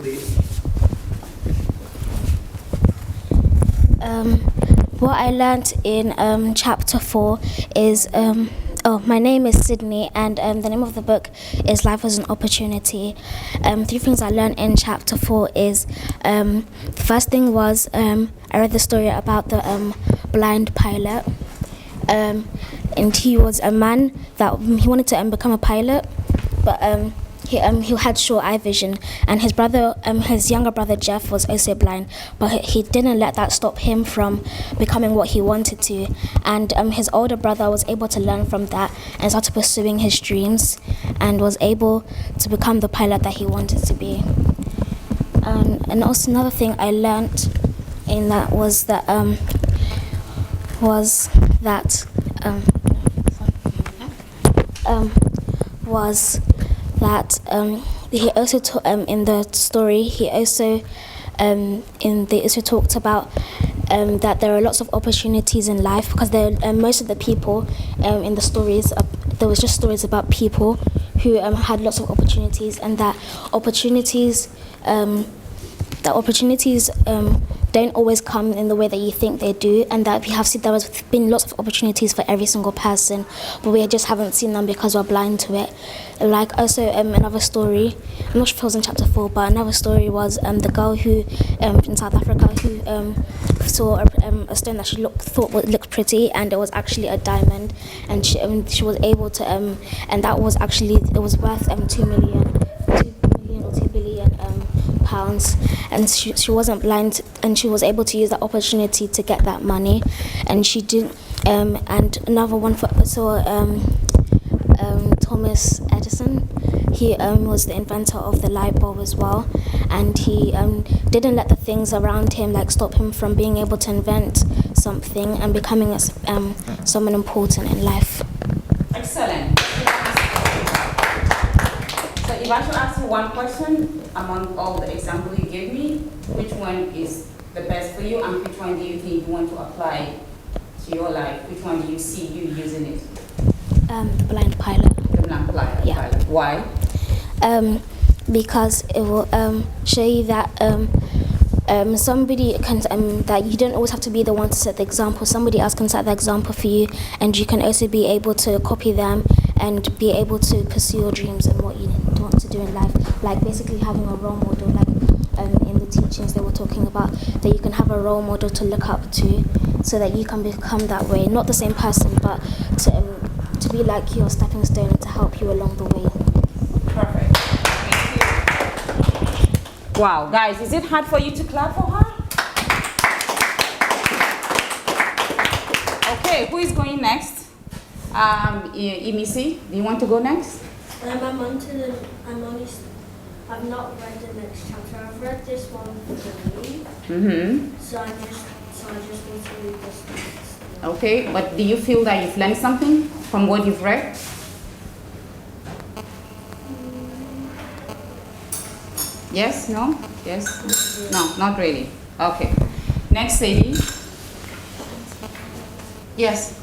please. What I learnt in chapter 4 is, my name is Sydney, and the name of the book is Life as an Opportunity. 3 things I learned in chapter 4 is, the first thing was, I read the story about the blind pilot, and he was a man that he wanted to become a pilot, but he had short eye vision, and his brother, his younger brother Jeff, was also blind, but he didn't let that stop him from becoming what he wanted to. And his older brother was able to learn from that and started pursuing his dreams, and was able to become the pilot that he wanted to be. And also another thing I learnt in that was that he also in the story he also they also talked about that there are lots of opportunities in life, because most of the people in the stories, there was just stories about people who had lots of opportunities, and that opportunities don't always come in the way that you think they do, and that we have seen there has been lots of opportunities for every single person, but we just haven't seen them because we're blind to it. Like also another story, I'm not sure if it was in chapter 4, but another story was the girl who in South Africa who saw a stone that she thought looked pretty, and it was actually a diamond, and she was able to and that was actually, it was worth 2 million or 2 billion pounds, and she wasn't blind, and she was able to use that opportunity to get that money, and she did. And another one for Thomas Edison. He was the inventor of the light bulb as well, and he didn't let the things around him stop him from being able to invent something and becoming someone important in life. Excellent. So if I should ask you one question, among all the examples you gave me, which one is the best for you, and which one do you think you want to apply to your life? Which one do you see you using it? The blind pilot. The blind pilot. Yeah. Why? Because it will show you that somebody can that you don't always have to be the one to set the example. Somebody else can set the example for you, and you can also be able to copy them and be able to pursue your dreams and what you want to do in life. Like basically having a role model, like in the teachings they were talking about, that you can have a role model to look up to, so that you can become that way. Not the same person, but to be like your stepping stone and to help you along the way. Perfect. Thank you. Wow, guys, is it hard for you to clap for her? Okay, who is going next? Imisi, do you want to go next? I've not read the next chapter. I've read this one for me. So I just want to read this next. Okay, but do you feel that you've learned something from what you've read? Yes? No? Yes? No, not really. Okay. Next, Sadie. Yes.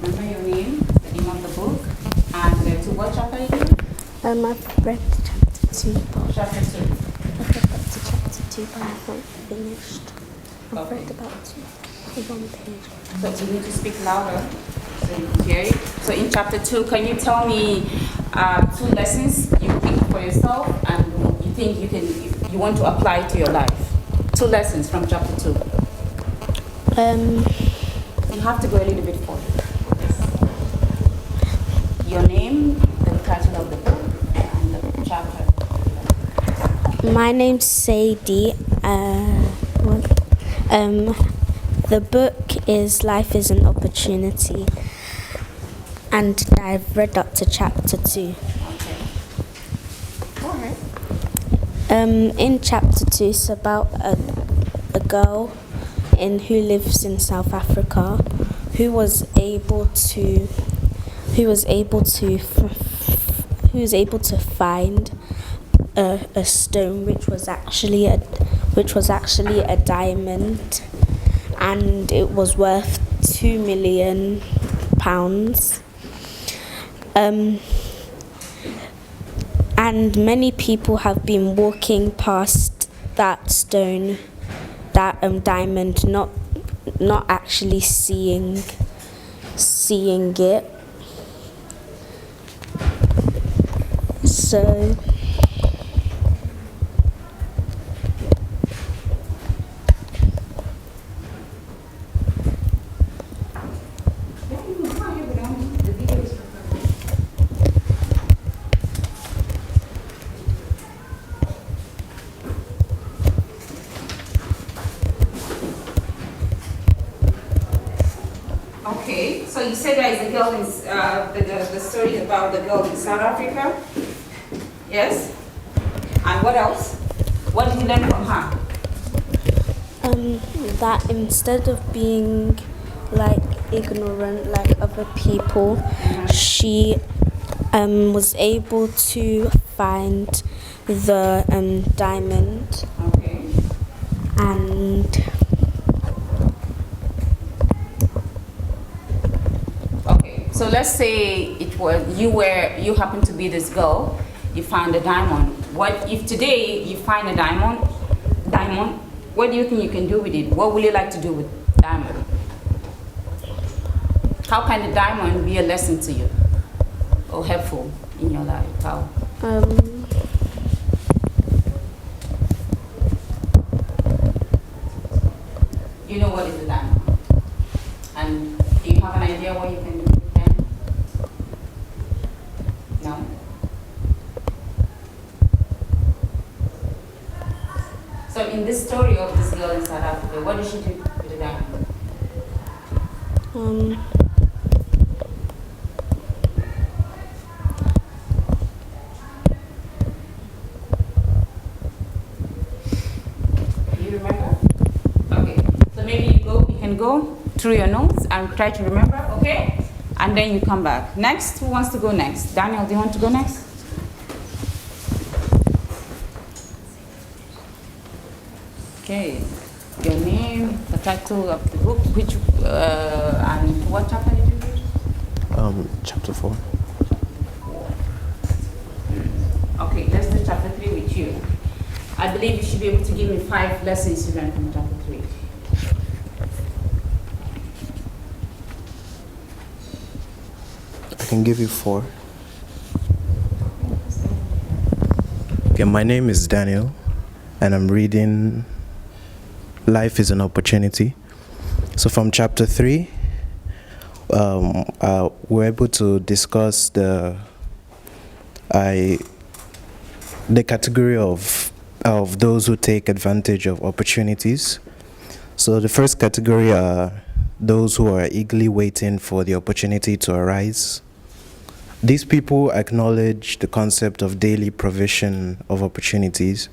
Remember your name, the name of the book, and to what chapter are you? I've read chapter 2. Chapter 2. I've read up to chapter 2, but I haven't finished. I've read about 1 page. So you need to speak louder so you can hear it. So in chapter 2, can you tell me 2 lessons you pick for yourself and you think you want to apply to your life? 2 lessons from chapter 2. You have to go a little bit forward. Your name, the title of the book, and the chapter. My name's Sadie. The book is Life is an Opportunity, and I've read up to chapter 2. Okay. Go ahead. In chapter 2, it's about a girl who lives in South Africa, who was able to find a stone which was actually a diamond, and it was worth £2 million. And many people have been walking past that stone, that diamond, not actually seeing it. So Okay, so you said there is a girl in, the story about the girl in South Africa? Yes? And what else? What did you learn from her? that instead of being like ignorant like other people, she was able to find the diamond. Okay. And Okay, so let's say it was you happen to be this girl, you found a diamond. What if today you find a diamond, what do you think you can do with it? What would you like to do with diamond? How can the diamond be a lesson to you or helpful in your life? How? You know what is a diamond? And do you have an idea what you can do with them? No? So in this story of this girl in South Africa, what did she do with the diamond? You remember? Okay. So maybe you can go through your notes and try to remember, okay? And then you come back. Next, who wants to go next? Daniel, do you want to go next? Okay. Your name, the title of the book, which and what chapter did you read? Chapter 4. Okay, let's do chapter 3 with you. I believe you should be able to give me 5 lessons you learned from chapter 3. I can give you 4. Okay, my name is Daniel, and I'm reading Life is an Opportunity. So from chapter 3, we're able to discuss the category of those who take advantage of opportunities. So the first category are those who are eagerly waiting for the opportunity to arise. These people acknowledge the concept of daily provision of opportunities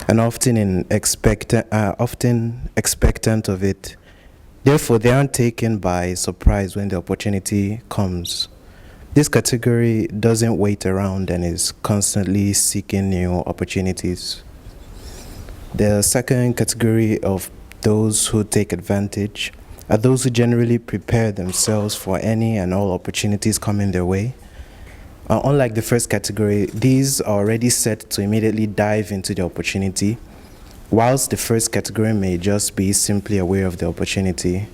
and often expectant of it. Therefore, they aren't taken by surprise when the opportunity comes. This category doesn't wait around and is constantly seeking new opportunities. The second category of those who take advantage are those who generally prepare themselves for any and all opportunities coming their way. Unlike the first category, these are already set to immediately dive into the opportunity, whilst the first category may just be simply aware of the opportunity.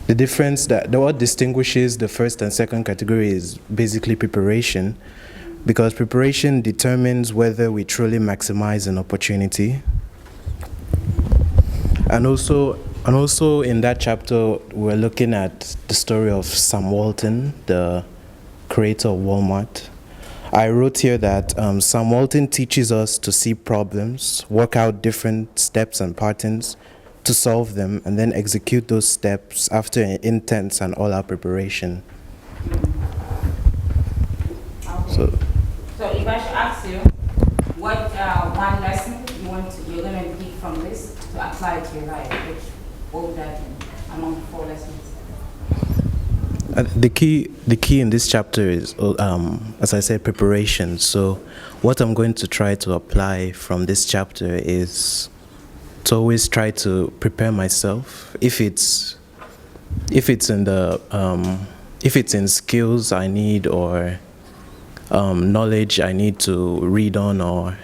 The difference what distinguishes the first and second category is basically preparation, because preparation determines whether we truly maximize an opportunity. And also in that chapter, we're looking at the story of Sam Walton, the creator of Walmart. I wrote here that Sam Walton teaches us to see problems, work out different steps and patterns to solve them, and then execute those steps after an intense and all-out preparation. Okay. So if I should ask you, what one lesson you're going to pick from this to apply to your life, what would that be among the 4 lessons? The key in this chapter is, as I said, preparation. So what I'm going to try to apply from this chapter is to always try to prepare myself. If it's in the if it's in skills I need or knowledge I need to read on or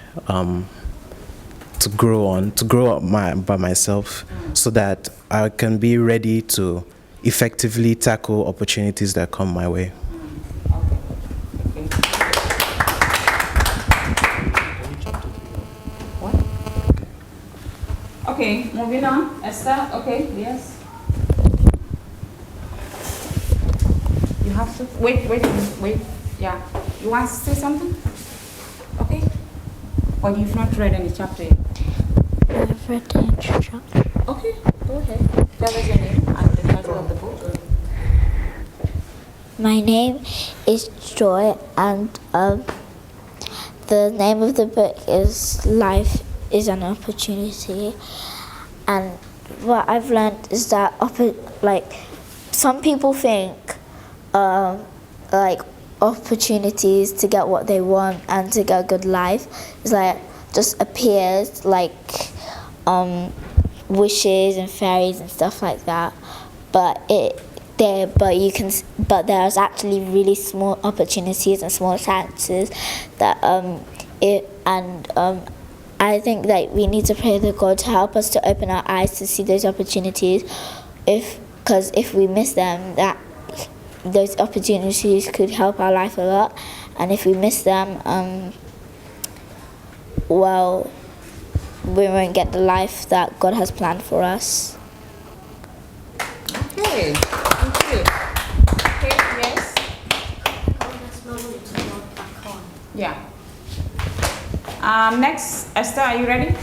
to grow up by myself, so that I can be ready to effectively tackle opportunities that come my way. Okay, moving on. Esther, okay, yes. You have to wait. Yeah. You want to say something? Okay. Or you've not read any chapter yet? I've read the introduction. Okay, go ahead. Tell us your name and the title of the book. My name is Joy, and the name of the book is Life is an Opportunity. And what I've learned is that some people think like opportunities to get what they want and to get a good life is like just appears like wishes and fairies and stuff like that, but there's actually really small opportunities and small chances that I think that we need to pray to God to help us to open our eyes to see those opportunities, because if we miss them, that those opportunities could help our life a lot, and if we miss them, well, we won't get the life that God has planned for us. Okay. Okay, yes. Yeah. Next, Esther, are you ready?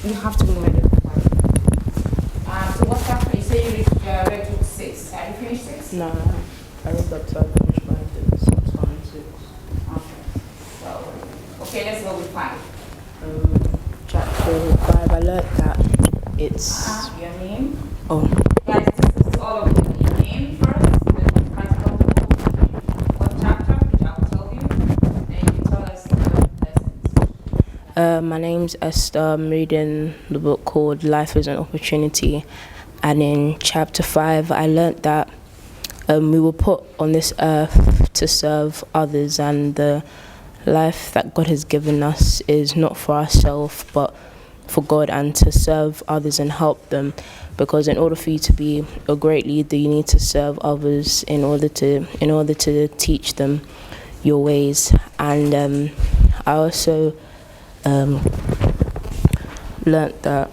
You have to be ready. So what chapter? You say you read to 6. Have you finished 6? No, I read up to I finished 5, it's 5 and 6. Okay. So, okay, let's go with 5. Chapter 5, I learned that it's... Your name? Oh, Guys, this is all of you. Your name first, then the title of the book, what chapter, which I will tell you, and you tell us the lessons. my name's Esther. I'm reading the book called Life is an Opportunity. And in chapter 5, I learnt that we were put on this earth to serve others, and the life that God has given us is not for ourselves, but for God, and to serve others and help them. Because in order for you to be a great leader, you need to serve others in order to teach them your ways. And I also learnt that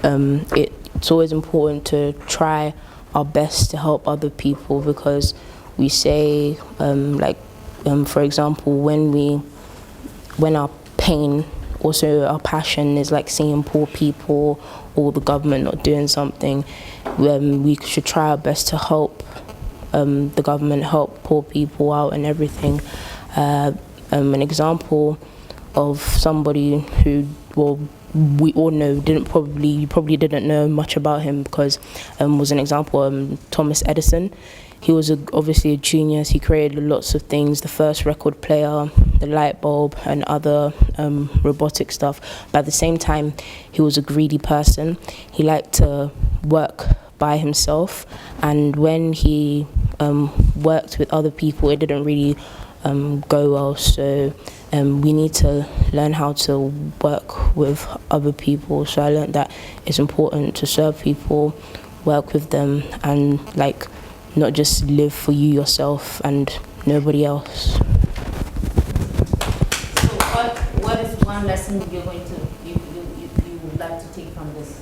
it's always important to try our best to help other people, because we say for example, when our pain, also our passion is like seeing poor people or the government not doing something, we should try our best to help the government, help poor people out and everything. An example of somebody who, well, we all know, you probably didn't know much about him, because was an example, Thomas Edison. He was obviously a genius. He created lots of things, the first record player, the light bulb, and other robotic stuff. But at the same time, he was a greedy person. He liked to work by himself, and when he worked with other people, it didn't really go well. So we need to learn how to work with other people. So I learned that it's important to serve people, work with them, and not just live for you yourself and nobody else. So what is one lesson you would like to take from this?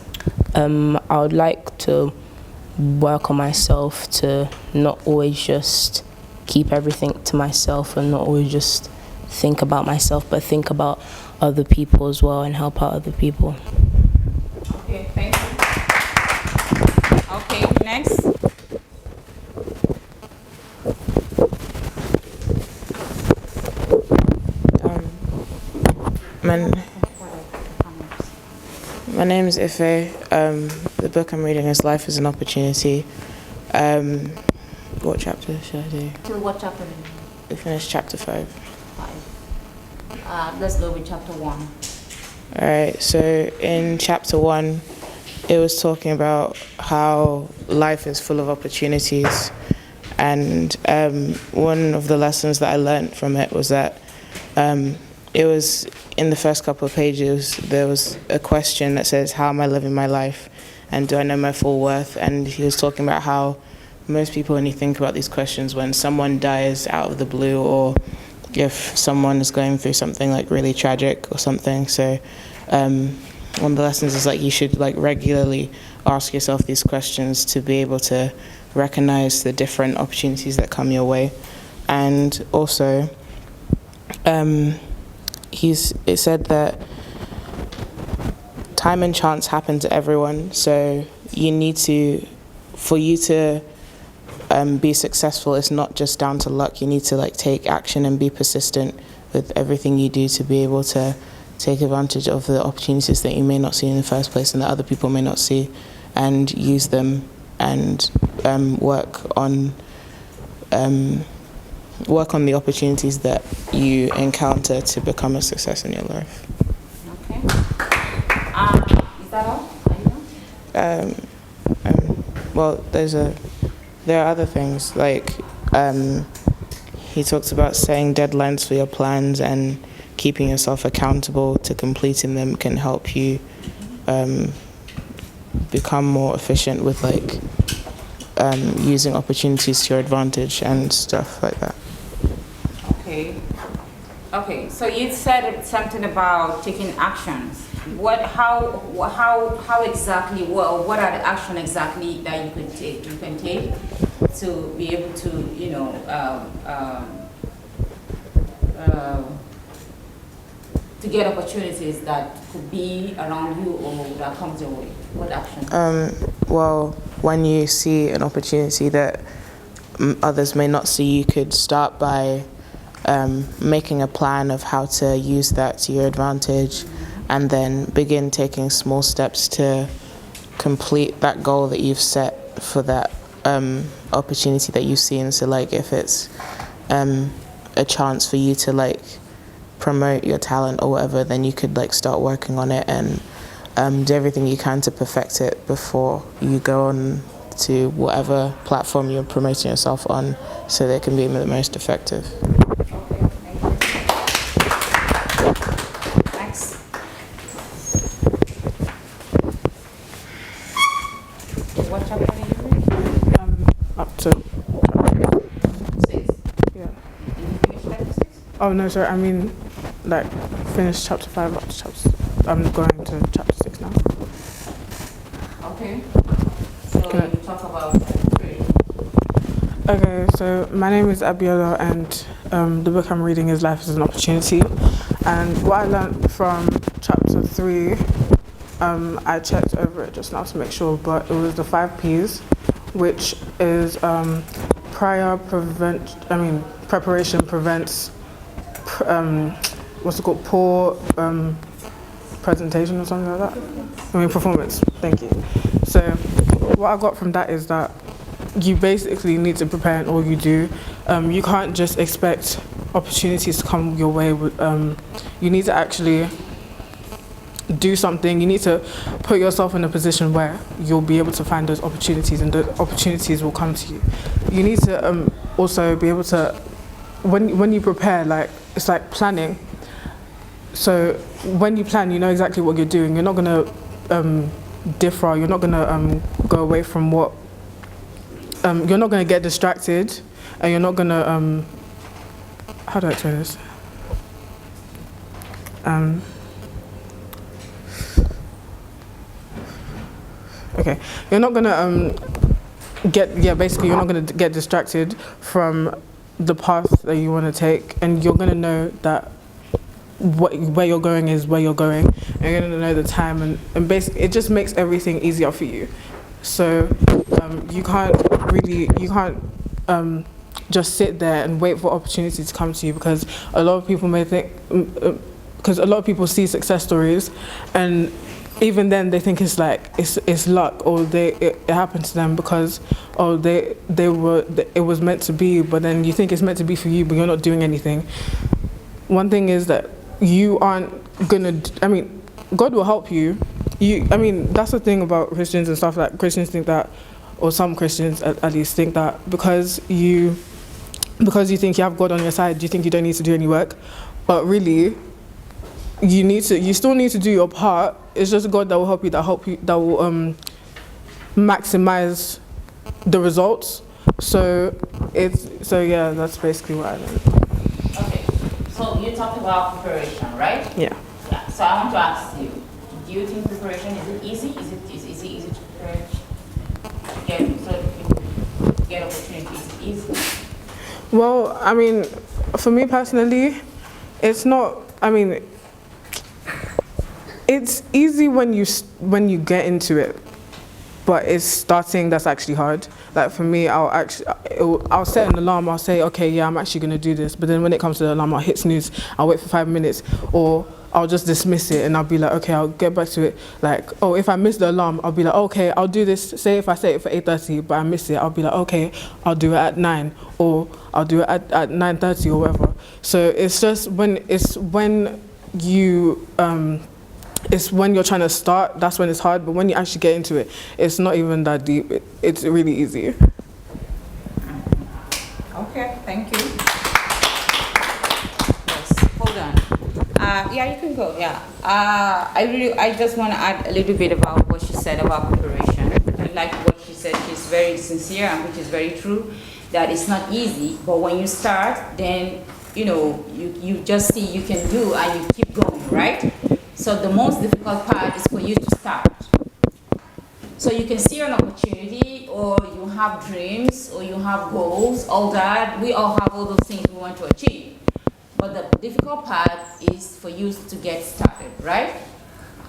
I would like to work on myself, to not always just keep everything to myself and not always just think about myself, but think about other people as well and help out other people. Okay, thank you. Okay, next. My name is Ife. The book I'm reading is Life is an Opportunity. What chapter should I do? To what chapter? We finished chapter 5. Let's go with chapter 1. All right, so in chapter 1, it was talking about how life is full of opportunities. And one of the lessons that I learned from it was that it was in the first couple of pages, there was a question that says, how am I living my life? And do I know my full worth? And he was talking about how most people only think about these questions when someone dies out of the blue, or if someone is going through something like really tragic or something. So one of the lessons is like you should like regularly ask yourself these questions to be able to recognize the different opportunities that come your way. And also it said that time and chance happen to everyone, so for you to be successful, it's not just down to luck. You need to like take action and be persistent with everything you do to be able to take advantage of the opportunities that you may not see in the first place and that other people may not see, and use them and work on the opportunities that you encounter to become a success in your life. Okay. Is that all? Are you done? Well, there are other things, like he talks about setting deadlines for your plans, and keeping yourself accountable to completing them can help you become more efficient with like using opportunities to your advantage and stuff like that. Okay, so you said something about taking actions. How exactly, what are the action exactly that you can take to be able to, to get opportunities that could be around you or that comes your way? What action? Well, when you see an opportunity that others may not see, you could start by making a plan of how to use that to your advantage, and then begin taking small steps to complete that goal that you've set for that opportunity that you've seen. So like if it's a chance for you to like promote your talent or whatever, then you could like start working on it and do everything you can to perfect it before you go on to whatever platform you're promoting yourself on, so that it can be the most effective. Next. What chapter are you reading? Up to 6. yeah. Did you finish chapter 6? Oh no, sorry. I mean, like finish chapter 5 up to chapter. I'm going to chapter 6 now. Okay. So Okay. you talk about chapter 3. Okay, so my name is Abiola, and the book I'm reading is Life is an Opportunity. And what I learned from chapter 3, I checked over it just now to make sure, but it was the 5 P's, which is preparation prevents poor presentation or something like that. Performance. Thank you. So what I got from that is that you basically need to prepare in all you do. You can't just expect opportunities to come your way. You need to actually do something. You need to put yourself in a position where you'll be able to find those opportunities, and the opportunities will come to you. You need to also be able to, when you prepare, like it's like planning. So when you plan, you know exactly what you're doing. You're not gonna differ. You're not gonna go away from what. You're not gonna get distracted, and you're not gonna. How do I explain this? Okay, you're not gonna basically you're not gonna get distracted from the path that you want to take, and you're gonna know that where you're going is where you're going, and you're gonna know the time, and basically it just makes everything easier for you. So you can't just sit there and wait for opportunities to come to you, because a lot of people may think, because a lot of people see success stories, and even then they think it's like it's luck, or it happened to them because it was meant to be. But then you think it's meant to be for you, but you're not doing anything. One thing is that you aren't gonna, God will help you. That's the thing about Christians and stuff, that Christians think that, or some Christians at least think that because you think you have God on your side, you think you don't need to do any work. But really, you still need to do your part. It's just God that will help you, that will maximize the results. So yeah, that's basically what I learned. Okay, so you talked about preparation, right? Yeah. Yeah. So I want to ask you, do you think preparation, is it easy? Is it easy to prepare? Get opportunities easy? Well, for me personally, it's not. It's easy when you get into it, but it's starting that's actually hard. Like for me, I'll set an alarm. I'll say, okay, yeah, I'm actually gonna do this. But then when it comes to the alarm, I'll hit snooze. I'll wait for 5 minutes, or I'll just dismiss it and I'll be like, okay, I'll get back to it. Like, oh, if I miss the alarm, I'll be like, okay, I'll do this. Say if I set it for 8:30, but I miss it, I'll be like, okay, I'll do it at 9, or I'll do it at 9:30 or whatever. So it's just when you're trying to start, that's when it's hard. But when you actually get into it, it's not even that deep. It's really easy. Okay, thank you. Yes, hold on. Yeah, you can go. Yeah. I just want to add a little bit about what she said about preparation. I like what she said. She's very sincere, and which is very true. That it's not easy, but when you start, then you just see you can do, and you keep going, right? So the most difficult part is for you to start. So you can see an opportunity, or you have dreams, or you have goals, all that. We all have all those things we want to achieve. But the difficult part is for you to get started, right?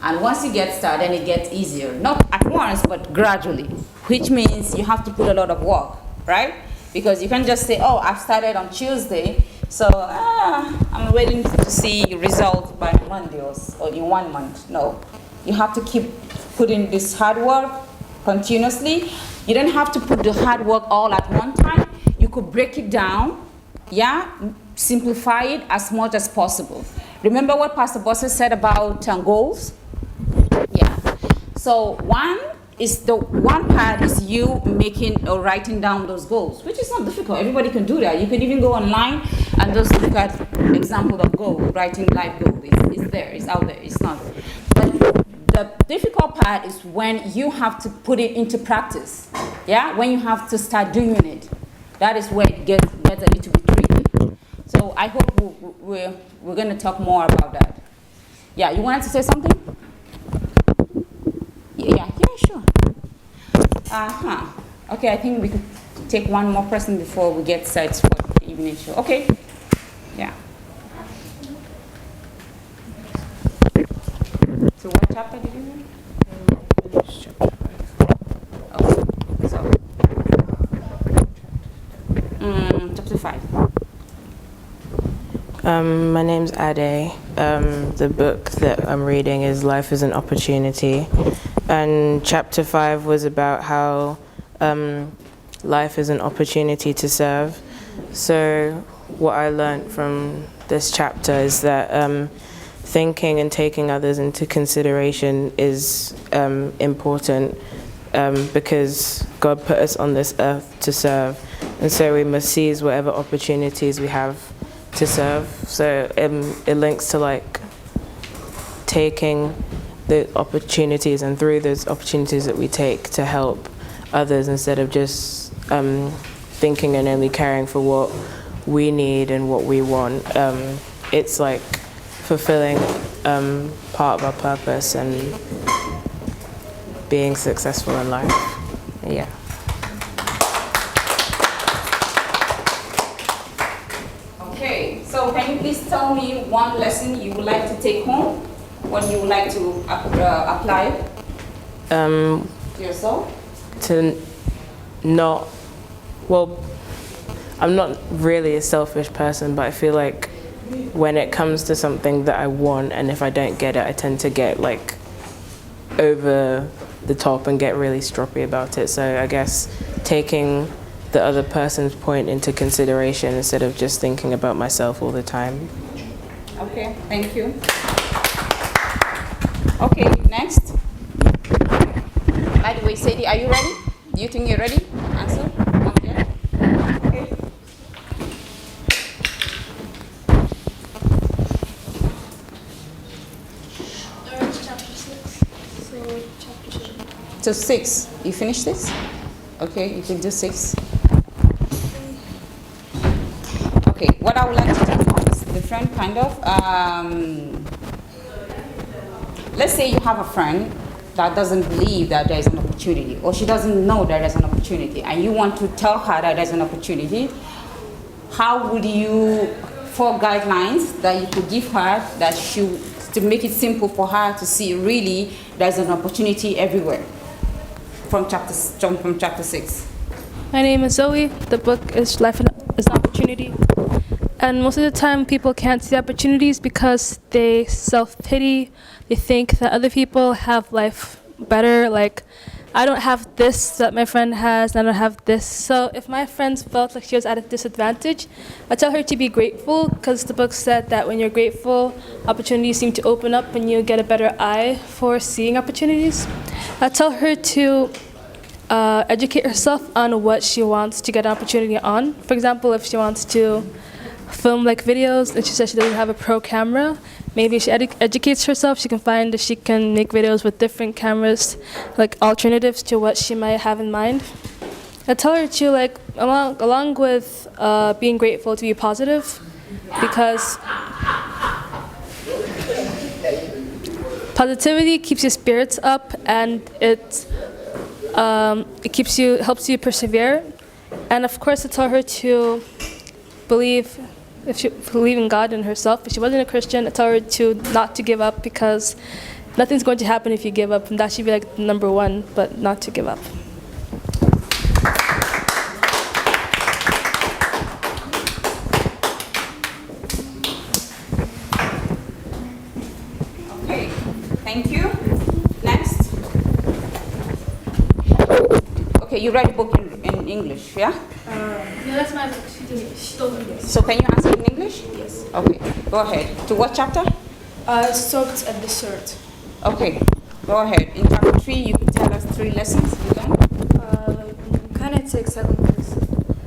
And once you get started, it gets easier. Not at once, but gradually, which means you have to put a lot of work, right? Because you can't just say, oh, I've started on Tuesday, so I'm waiting to see results by Monday or in 1 month. No, you have to keep putting this hard work continuously. You don't have to put the hard work all at one time. You could break it down, yeah? Simplify it as much as possible. Remember what Pastor Bosse said about goals? Yeah. So one part is you making or writing down those goals, which is not difficult. Everybody can do that. You can even go online and just look at example of goal, writing life goal. It's there, it's out there, it's not. But the difficult part is when you have to put it into practice. Yeah, when you have to start doing it. That is where it gets a little bit tricky. So I hope we're going to talk more about that. Yeah, you wanted to say something? Yeah, sure. Okay, I think we could take one more person before we get set for the evening show. Okay. Yeah. So what chapter did you read? Okay. So. Chapter 5. My name's Ade. The book that I'm reading is Life is an Opportunity. And chapter 5 was about how life is an opportunity to serve. So what I learned from this chapter is that thinking and taking others into consideration is important because God put us on this earth to serve. And so we must seize whatever opportunities we have to serve. So it links to like taking the opportunities, and through those opportunities that we take to help others instead of just thinking and only caring for what we need and what we want. It's like fulfilling part of our purpose and being successful in life. Yeah. Okay, so can you please tell me one lesson you would like to take home? What you would like to apply to yourself? I'm not really a selfish person, but I feel like when it comes to something that I want, and if I don't get it, I tend to get like over the top and get really stroppy about it. So I guess taking the other person's point into consideration instead of just thinking about myself all the time. Okay. Okay, thank you. Okay, next. By the way, Sadie, are you ready? Do you think you're ready? Answer? Not yet? Okay. So 6. You finished this? Okay, you can do 6. Okay, what I would like to do is different kind of. Let's say you have a friend that doesn't believe that there is an opportunity, or she doesn't know that there's an opportunity, and you want to tell her that there's an opportunity. How would you, 4 guidelines that you could give her that to make it simple for her to see really there's an opportunity everywhere? From chapter 6. My name is Zoe. The book is Life is an Opportunity. And most of the time, people can't see opportunities because they self-pity. They think that other people have life better. Like, I don't have this that my friend has, and I don't have this. So if my friend felt like she was at a disadvantage, I tell her to be grateful, because the book said that when you're grateful, opportunities seem to open up and you get a better eye for seeing opportunities. I tell her to educate herself on what she wants to get an opportunity on. For example, if she wants to film like videos and she says she doesn't have a pro camera, maybe she educates herself. She can find that she can make videos with different cameras, like alternatives to what she might have in mind. I tell her to, like, along with being grateful, to be positive, because positivity keeps your spirits up, and it helps you persevere. And of course, I tell her to believe in God and herself. If she wasn't a Christian, I tell her not to give up, because nothing's going to happen if you give up, and that should be like number 1, but not to give up. Okay, thank you. Next. Okay, you read a book in English, yeah? No, that's my book. She told me this. So can you answer in English? Yes. Okay, go ahead. To what chapter? It stopped at the 3rd. Okay, go ahead. In chapter 3, you could tell us 3 lessons you learned. Can I take 2nd, please?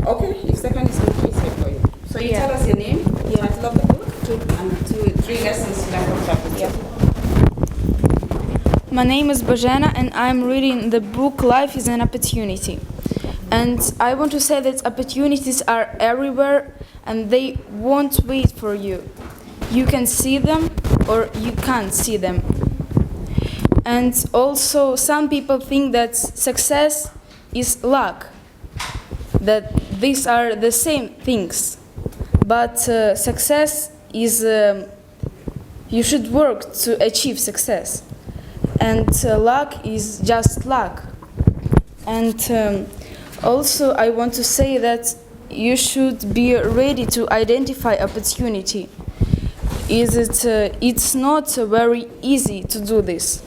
Okay, if second is okay, easier for you. So you tell us your name, title of the book, and 3 lessons you learned from chapter 2. My name is Bojana, and I'm reading the book Life is an Opportunity. And I want to say that opportunities are everywhere, and they won't wait for you. You can see them or you can't see them. And also, some people think that success is luck, that these are the same things. But success is, you should work to achieve success. And luck is just luck. And also, I want to say that you should be ready to identify opportunity. It's not very easy to do this.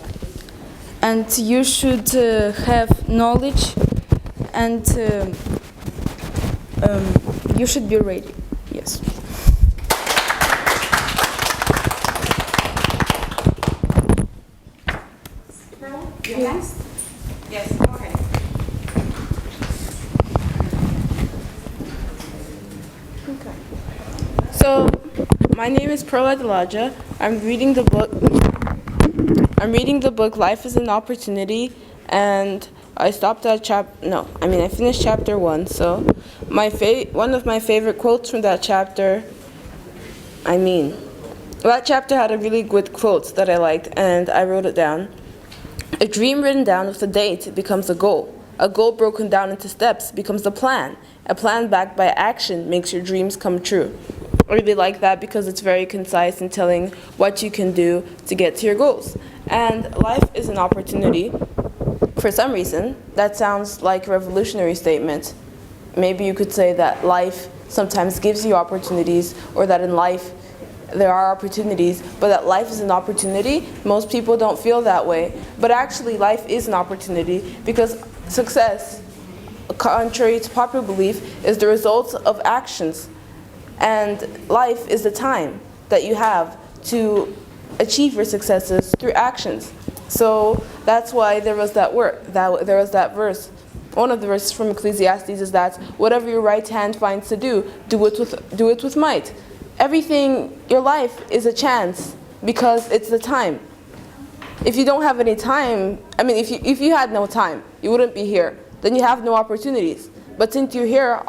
And you should have knowledge, and you should be ready. Yes. You next? Yes, go ahead. So, my name is Pastor Sunday Adelaja. I'm reading the book Life is an Opportunity, and I stopped at I finished chapter 1. So, one of my favorite quotes from that chapter, that chapter had a really good quote that I liked, and I wrote it down. A dream written down with a date becomes a goal. A goal broken down into steps becomes a plan. A plan backed by action makes your dreams come true. I really like that because it's very concise in telling what you can do to get to your goals. And life is an opportunity. For some reason, that sounds like a revolutionary statement. Maybe you could say that life sometimes gives you opportunities, or that in life there are opportunities, but that life is an opportunity. Most people don't feel that way. But actually, life is an opportunity, because success, contrary to popular belief, is the result of actions. And life is the time that you have to achieve your successes through actions. So that's why there was that word, there was that verse. One of the verses from Ecclesiastes is that whatever your right hand finds to do, do it with might. Everything, your life is a chance because it's the time. If you don't have any time, I mean, if you had no time, you wouldn't be here. Then you have no opportunities. But since you're here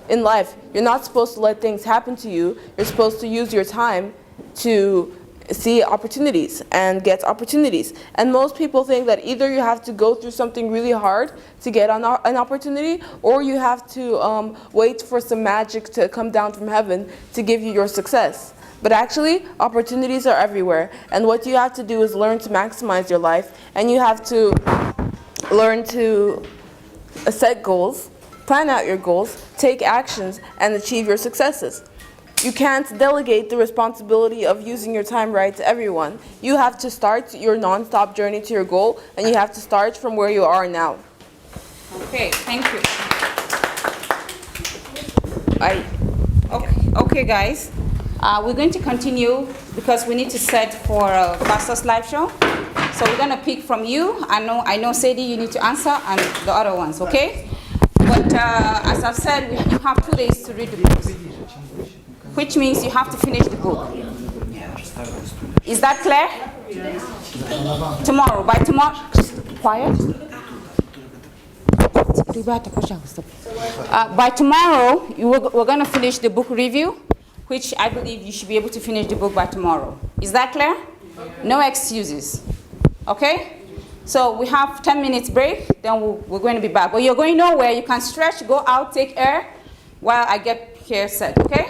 in life, you're not supposed to let things happen to you. You're supposed to use your time to see opportunities and get opportunities. And most people think that either you have to go through something really hard to get an opportunity, or you have to wait for some magic to come down from heaven to give you your success. But actually, opportunities are everywhere. And what you have to do is learn to maximize your life, and you have to learn to set goals, plan out your goals, take actions, and achieve your successes. You can't delegate the responsibility of using your time right to everyone. You have to start your non-stop journey to your goal, and you have to start from where you are now. Okay, thank you. Okay, guys. We're going to continue because we need to set for Pastor's live show. So we're going to pick from you. I know Sadie, you need to answer, and the other ones, okay? But as I've said, you have 2 days to read the book, which means you have to finish the book. Is that clear? Tomorrow, by tomorrow, quiet. By tomorrow, we're going to finish the book review, which I believe you should be able to finish the book by tomorrow. Is that clear? No excuses. Okay? So we have 10 minutes break, then we're going to be back. But you're going nowhere. You can stretch, go out, take air, while I get here set, okay?